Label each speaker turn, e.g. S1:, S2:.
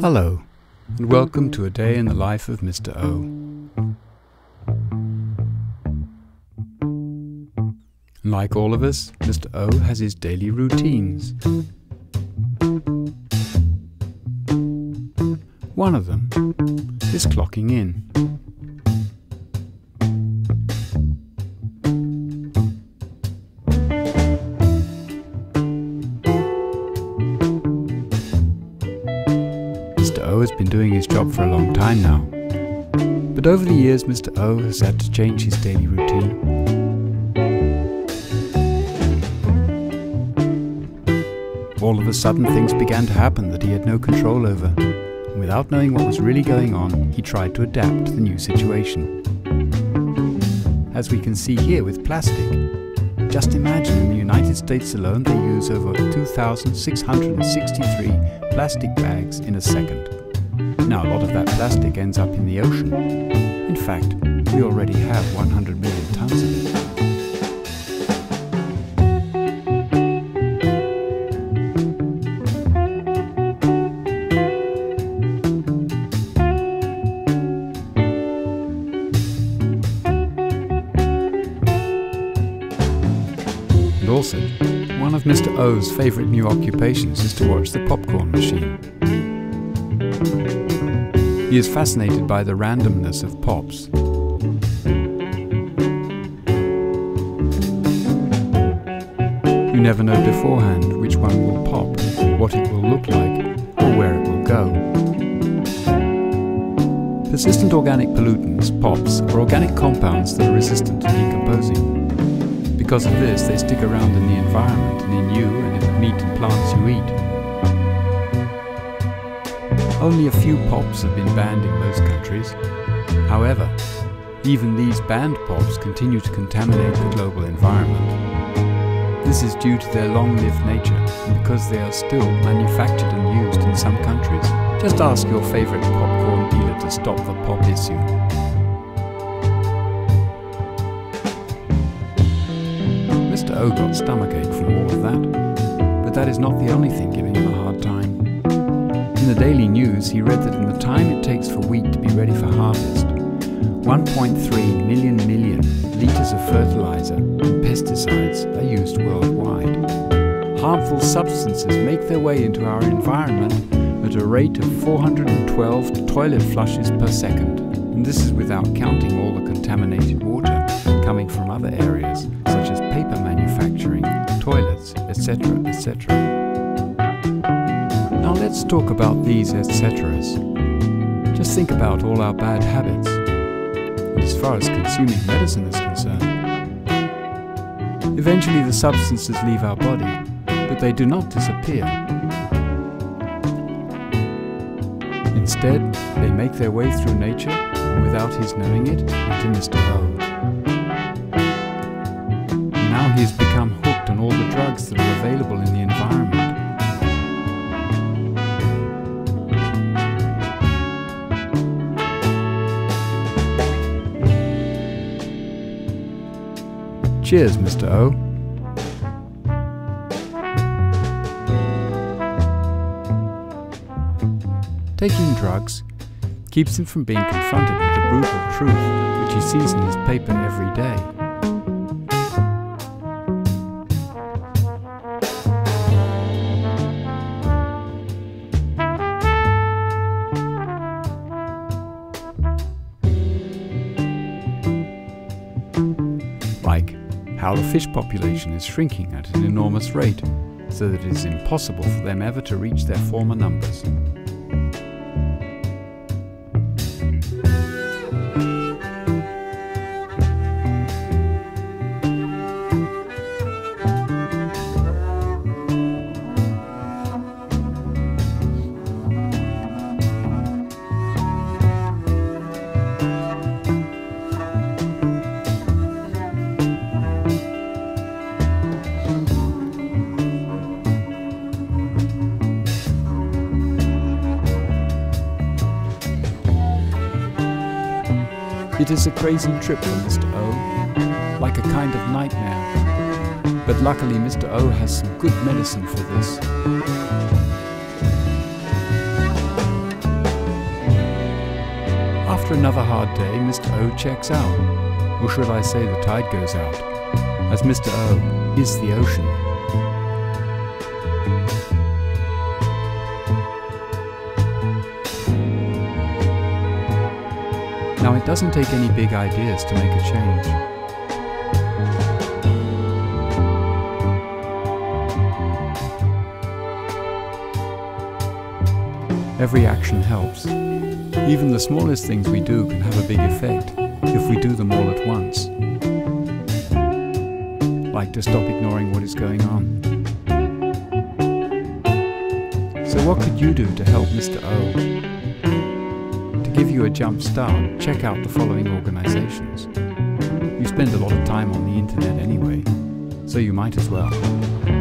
S1: Hello, and welcome to a day in the life of Mr. O. Like all of us, Mr. O has his daily routines. One of them is clocking in. Mr. O has been doing his job for a long time now, but over the years Mr. O has had to change his daily routine. All of a sudden things began to happen that he had no control over. And without knowing what was really going on, he tried to adapt to the new situation. As we can see here with plastic. Just imagine in the United States alone they use over 2,663 plastic bags in a second. Now a lot of that plastic ends up in the ocean. In fact, we already have 100 million tons of it. And also, one of Mr. O's favourite new occupations is to watch the popcorn machine. He is fascinated by the randomness of pops. You never know beforehand which one will pop, what it will look like, or where it will go. Persistent organic pollutants, POPs, are organic compounds that are resistant to decomposing. Because of this, they stick around in the environment and in you and in the meat and plants you eat. Only a few pops have been banned in most countries. However, even these banned pops continue to contaminate the global environment. This is due to their long-lived nature and because they are still manufactured and used in some countries. Just ask your favourite popcorn dealer to stop the pop issue. Mr. O got stomachache from all of that, but that is not the only thing giving him a hard time. In the Daily News, he read that in the time it takes for wheat to be ready for harvest, 1.3 million litres of fertilizer and pesticides are used worldwide. Harmful substances make their way into our environment at a rate of 412 toilet flushes per second. And this is without counting all the contaminated water coming from other areas, such as paper manufacturing, toilets, etc., etc. Now let's talk about these etceteras. Just think about all our bad habits. And as far as consuming medicine is concerned, eventually the substances leave our body, but they do not disappear. Instead, they make their way through nature, and without his knowing it, into Mr. O. And now he has become hooked on all the drugs that are available in the environment. Cheers, Mr. O. Taking drugs keeps him from being confronted with the brutal truth which he sees in his paper every day. Like how the fish population is shrinking at an enormous rate, so that it is impossible for them ever to reach their former numbers. It is a crazy trip for Mr. O, like a kind of nightmare. But luckily Mr. O has some good medicine for this. After another hard day, Mr. O checks out, or should I say the tide goes out, as Mr. O is the ocean. Now it doesn't take any big ideas to make a change. Every action helps. Even the smallest things we do can have a big effect if we do them all at once. Like to stop ignoring what is going on. So what could you do to help Mr. O? To give you a jump start, check out the following organizations. You spend a lot of time on the internet anyway, so you might as well.